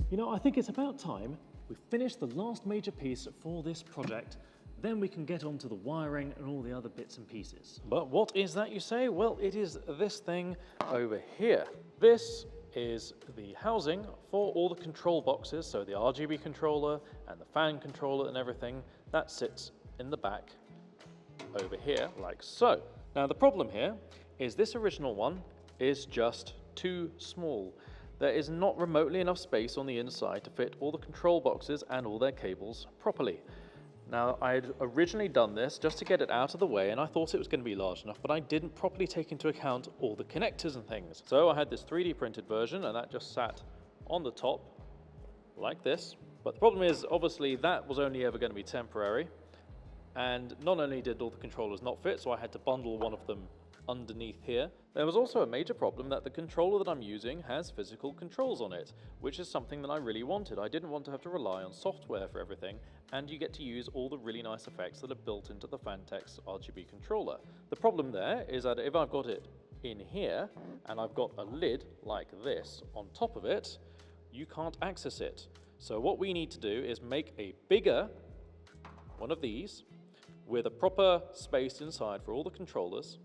You know, I think it's about time we finished the last major piece for this project. Then we can get on to the wiring and all the other bits and pieces. But what is that, you say? Well, it is this thing over here. This is the housing for all the control boxes, so the RGB controller and the fan controller and everything. That sits in the back over here, like so. Now the problem here is this original one is just too small. There is not remotely enough space on the inside to fit all the control boxes and all their cables properly. Now, I had originally done this just to get it out of the way, and I thought it was going to be large enough, but I didn't properly take into account all the connectors and things. So I had this 3D printed version, and that just sat on the top like this. But the problem is, obviously, that was only ever going to be temporary. And not only did all the controllers not fit, so I had to bundle one of them underneath here. There was also a major problem that the controller that I'm using has physical controls on it, which is something that I really wanted. I didn't want to have to rely on software for everything, and you get to use all the really nice effects that are built into the Phanteks RGB controller. The problem there is that if I've got it in here, and I've got a lid like this on top of it, you can't access it. So what we need to do is make a bigger one of these with a proper space inside for all the controllers,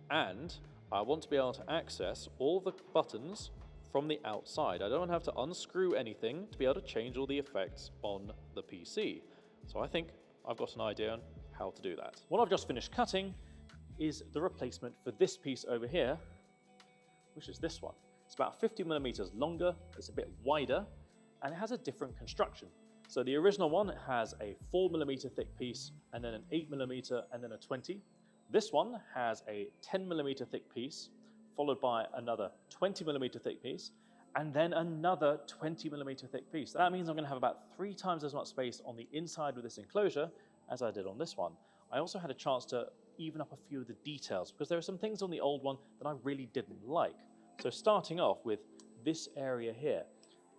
and I want to be able to access all the buttons from the outside. I don't have to unscrew anything to be able to change all the effects on the PC. So I think I've got an idea on how to do that. What I've just finished cutting is the replacement for this piece over here, which is this one. It's about 50mm longer, it's a bit wider, and it has a different construction. So the original one has a 4mm thick piece, and then an 8mm, and then a 20. This one has a 10mm thick piece, followed by another 20mm thick piece, and then another 20mm thick piece. That means I'm going to have about 3 times as much space on the inside of this enclosure as I did on this one. I also had a chance to even up a few of the details, because there are some things on the old one that I really didn't like. So starting off with this area here.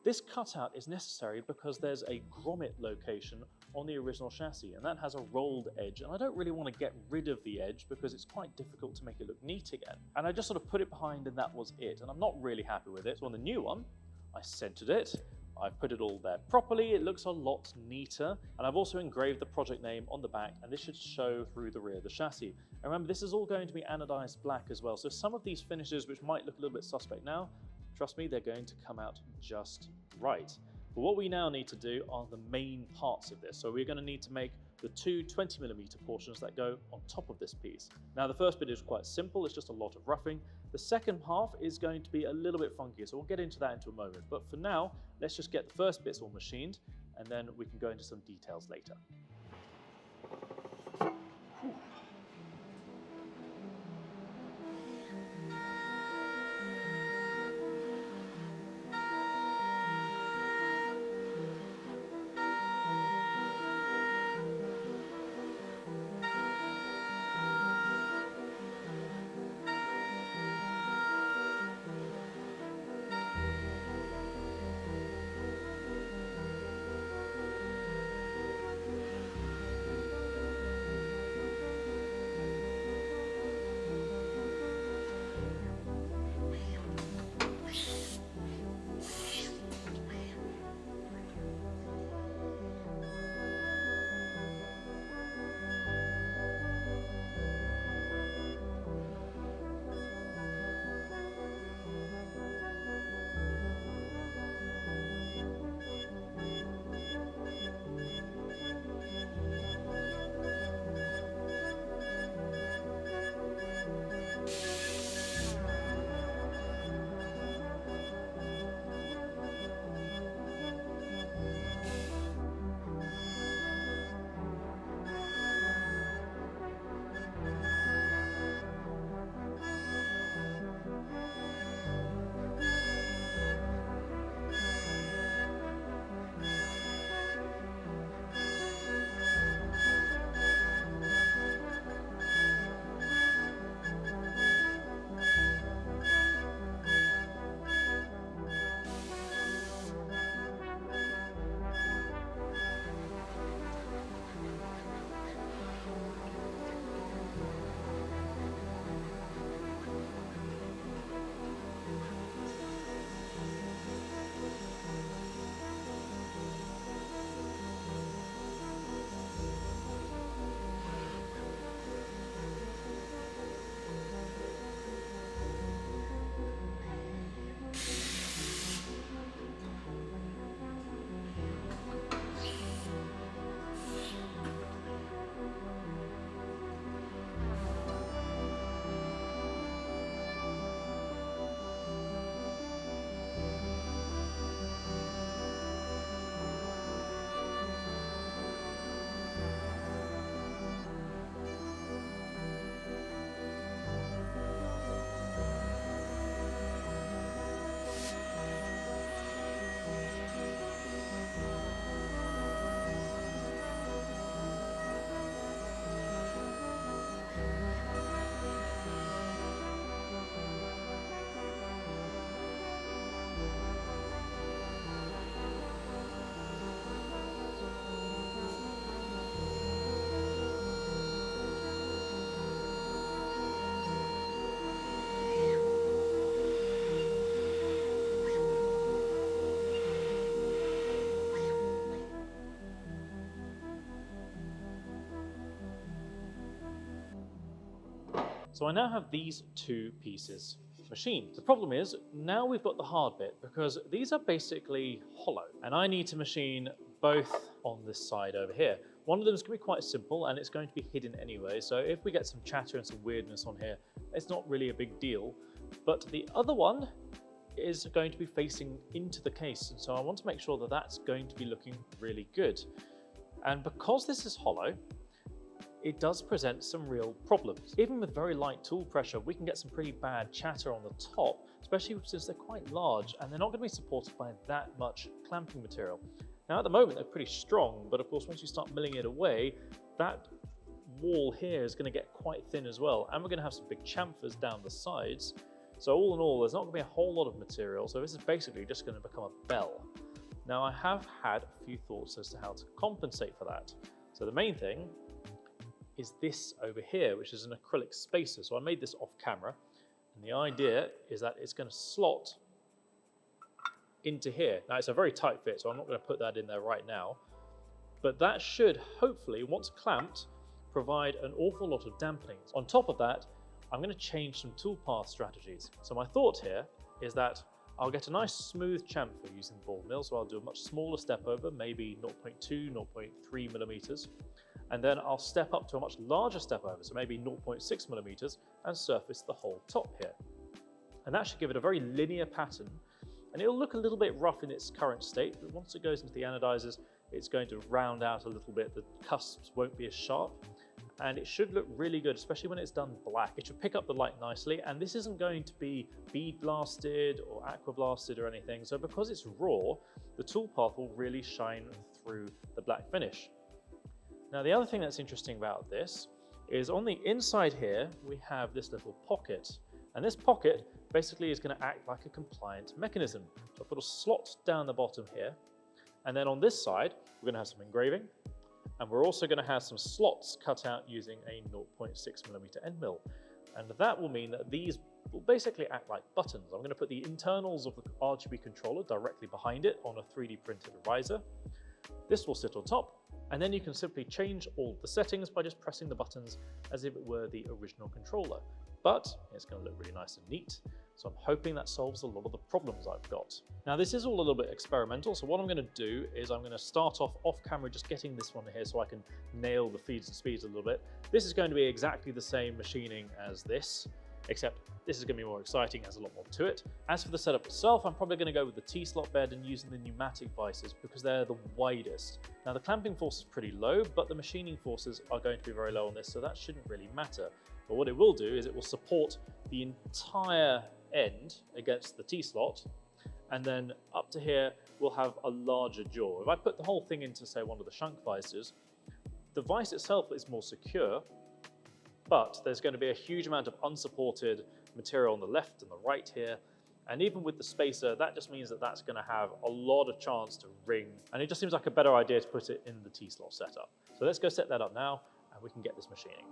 This cutout is necessary because there's a grommet location on the original chassis, and that has a rolled edge, and I don't really want to get rid of the edge because it's quite difficult to make it look neat again. And I just sort of put it behind, and that was it, and I'm not really happy with it. So on the new one, I centered it, I've put it all there properly, it looks a lot neater, and I've also engraved the project name on the back, and this should show through the rear of the chassis. And remember, this is all going to be anodized black as well, so some of these finishes which might look a little bit suspect now, trust me, they're going to come out just right. But what we now need to do are the main parts of this. So we're going to need to make the 2 20mm portions that go on top of this piece. Now the first bit is quite simple, it's just a lot of roughing. The second half is going to be a little bit funky, so we'll get into that into a moment. But for now, let's just get the first bits all machined, and then we can go into some details later. So I now have these two pieces machined. The problem is, now we've got the hard bit because these are basically hollow and I need to machine both on this side over here. One of them is going to be quite simple and it's going to be hidden anyway, so if we get some chatter and some weirdness on here, it's not really a big deal. But the other one is going to be facing into the case, and so I want to make sure that that's going to be looking really good. And because this is hollow, it does present some real problems. Even with very light tool pressure, we can get some pretty bad chatter on the top, especially since they're quite large and they're not going to be supported by that much clamping material. Now at the moment they're pretty strong, but of course once you start milling it away, that wall here is going to get quite thin as well, and we're going to have some big chamfers down the sides. So all in all, there's not going to be a whole lot of material, so this is basically just going to become a bell. Now I have had a few thoughts as to how to compensate for that. So the main thing is this over here, which is an acrylic spacer. So I made this off camera, and the idea is that it's going to slot into here. Now it's a very tight fit, so I'm not going to put that in there right now, but that should hopefully, once clamped, provide an awful lot of dampening. On top of that, I'm going to change some toolpath strategies. So my thought here is that I'll get a nice smooth chamfer using the ball mill, so I'll do a much smaller step over, maybe 0.2, 0.3 millimeters, and then I'll step up to a much larger step over, so maybe 0.6 millimeters, and surface the whole top here. And that should give it a very linear pattern, and it'll look a little bit rough in its current state, but once it goes into the anodizers, it's going to round out a little bit. The cusps won't be as sharp, and it should look really good, especially when it's done black. It should pick up the light nicely, and this isn't going to be bead blasted or aqua blasted or anything, so because it's raw, the toolpath will really shine through the black finish. Now the other thing that's interesting about this is on the inside here, we have this little pocket, and this pocket basically is going to act like a compliant mechanism. So I've got a slot down the bottom here, and then on this side, we're going to have some engraving, and we're also going to have some slots cut out using a 0.6 millimeter end mill. And that will mean that these will basically act like buttons. I'm going to put the internals of the RGB controller directly behind it on a 3D printed riser. This will sit on top, and then you can simply change all the settings by just pressing the buttons as if it were the original controller. But it's going to look really nice and neat, so I'm hoping that solves a lot of the problems I've got. Now this is all a little bit experimental, so what I'm going to do is I'm going to start off camera just getting this one here so I can nail the feeds and speeds a little bit. This is going to be exactly the same machining as this, except this is going to be more exciting, has a lot more to it. As for the setup itself, I'm probably going to go with the T-slot bed and using the pneumatic vices because they're the widest. Now the clamping force is pretty low, but the machining forces are going to be very low on this, so that shouldn't really matter. But what it will do is it will support the entire end against the T-slot, and then up to here we'll have a larger jaw. If I put the whole thing into, say, one of the shunt vices, the vice itself is more secure, but there's going to be a huge amount of unsupported material on the left and the right here, and even with the spacer, that just means that that's going to have a lot of chance to ring, and it just seems like a better idea to put it in the T-slot setup. So let's go set that up now, and we can get this machining.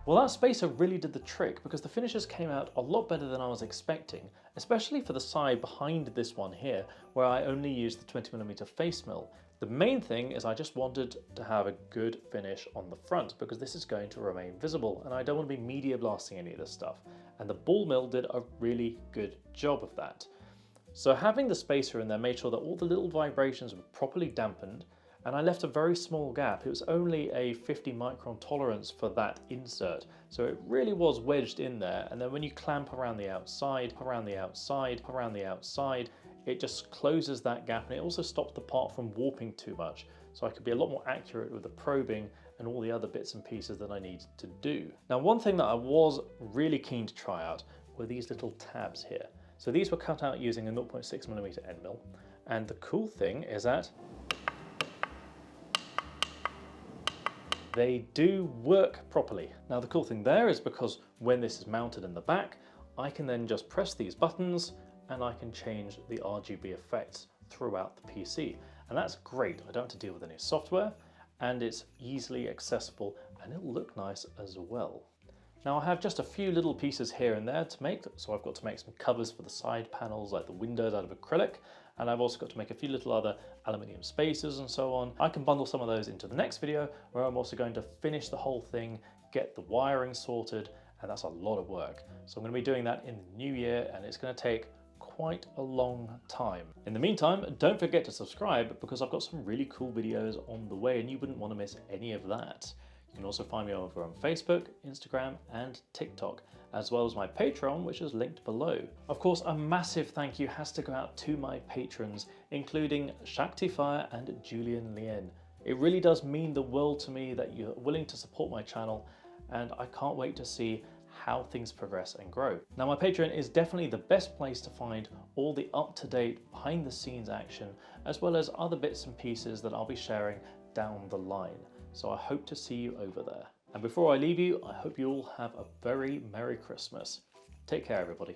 Well, that spacer really did the trick because the finishes came out a lot better than I was expecting, especially for the side behind this one here, where I only used the 20mm face mill. The main thing is I just wanted to have a good finish on the front because this is going to remain visible and I don't want to be media blasting any of this stuff. And the ball mill did a really good job of that. So having the spacer in there made sure that all the little vibrations were properly dampened, and I left a very small gap. It was only a 50 micron tolerance for that insert. So it really was wedged in there. And then when you clamp around the outside, around the outside, around the outside, it just closes that gap, and it also stops the part from warping too much. So I could be a lot more accurate with the probing and all the other bits and pieces that I needed to do. Now, one thing that I was really keen to try out were these little tabs here. So these were cut out using a 0.6mm end mill. And the cool thing is that they do work properly. Now the cool thing there is because when this is mounted in the back, I can then just press these buttons and I can change the RGB effects throughout the PC. And that's great. I don't have to deal with any software and it's easily accessible and it'll look nice as well. Now I have just a few little pieces here and there to make, so I've got to make some covers for the side panels like the windows out of acrylic, and I've also got to make a few little other aluminium spacers and so on. I can bundle some of those into the next video where I'm also going to finish the whole thing, get the wiring sorted, and that's a lot of work. So I'm going to be doing that in the new year and it's going to take quite a long time. In the meantime, don't forget to subscribe because I've got some really cool videos on the way and you wouldn't want to miss any of that. You can also find me over on Facebook, Instagram and TikTok, as well as my Patreon, which is linked below. Of course, a massive thank you has to go out to my patrons, including Shakti Fire and Julian Lien. It really does mean the world to me that you're willing to support my channel, and I can't wait to see how things progress and grow. Now, my Patreon is definitely the best place to find all the up-to-date behind the scenes action, as well as other bits and pieces that I'll be sharing down the line. So I hope to see you over there. And before I leave you, I hope you all have a very Merry Christmas. Take care, everybody.